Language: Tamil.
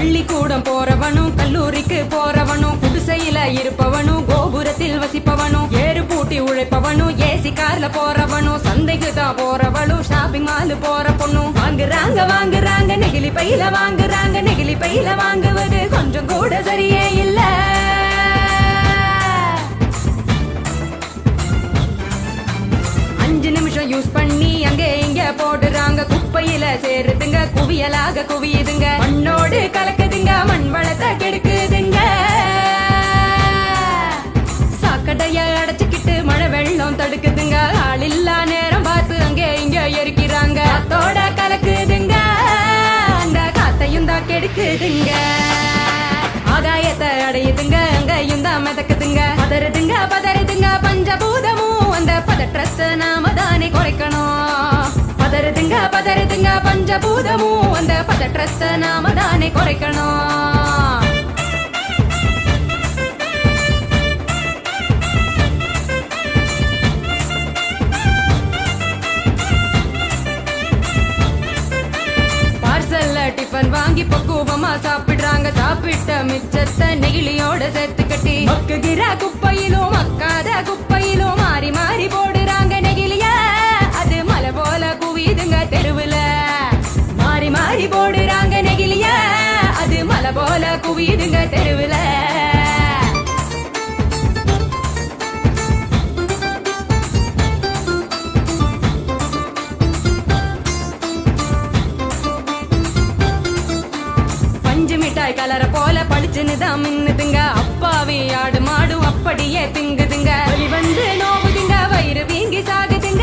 பள்ளிக்கூடம் போறவனும் கல்லூரிக்கு போறவனும் குடிசையில இருப்பவனும் கோபுரத்தில் வசிப்பவனும் ஏறு பூட்டி உழைப்பவனும் ஏசி கார்ல போறவனும் சந்தைக்கு தான் போறவளும் ஷாப்பிங் மால் போற பொண்ணும் வாங்குறாங்க நெகிழி பையில வாங்குறாங்க நெகிழி பையில வாங்குவது கொஞ்சம் கூட சரியே இல்ல. அஞ்சு நிமிஷம் யூஸ் பண்ணி அங்கே இங்க போடுறாங்க குப்பையில சேருதுங்க குவியலாக குவியுதுங்க மண்ணோடு கலக்குதுங்க மண் வளத்தை கெடுக்குதுங்க. சாக்கடைய அடைச்சுக்கிட்டு மழை வெள்ளம் தடுக்குதுங்க ஆள் இல்லா நேரம் பார்த்து அங்கே இங்க எரிக்கிறாங்க காத்தோட கலக்குதுங்க அந்த காத்தையும் தான் கெடுக்குதுங்க. ஆகாயத்தை அடையுதுங்க அங்கையும் தான் மிதக்குதுங்க பதறுதுங்க பஞ்சபூதமும் அந்த பதற்றத்தை நாம தானே குறைக்கணும். பதறுதுங்க பஞ்சபூதமும் அந்த பதற்றத்தை நாம தானே குறைக்கணும். டிஃபன் வாங்கி பக்குவமா சாப்பிடுறாங்க சாப்பிட்ட மிச்சத்தை நெகிழியோட சேர்த்து கட்டி மக்குகிற குப்பையிலும் மக்காத குப்பையிலும் மாறி மாறி போடுறாங்க நெகிழிய அது மலை போல குவியுதுங்க தெருவுல மாறி மாறி போடுறாங்க நெகிழிய அது மலை போல குவியுதுங்க தெருவுல. மிட்டாய் கலர போல படிச்சுன்னு தான் மின்னுதுங்க அப்பாவி ஆடு மாடும் அப்படியே திங்குதுங்க வலி வந்து நோவுதுங்க வயிறு வீங்கி சாகுதுங்க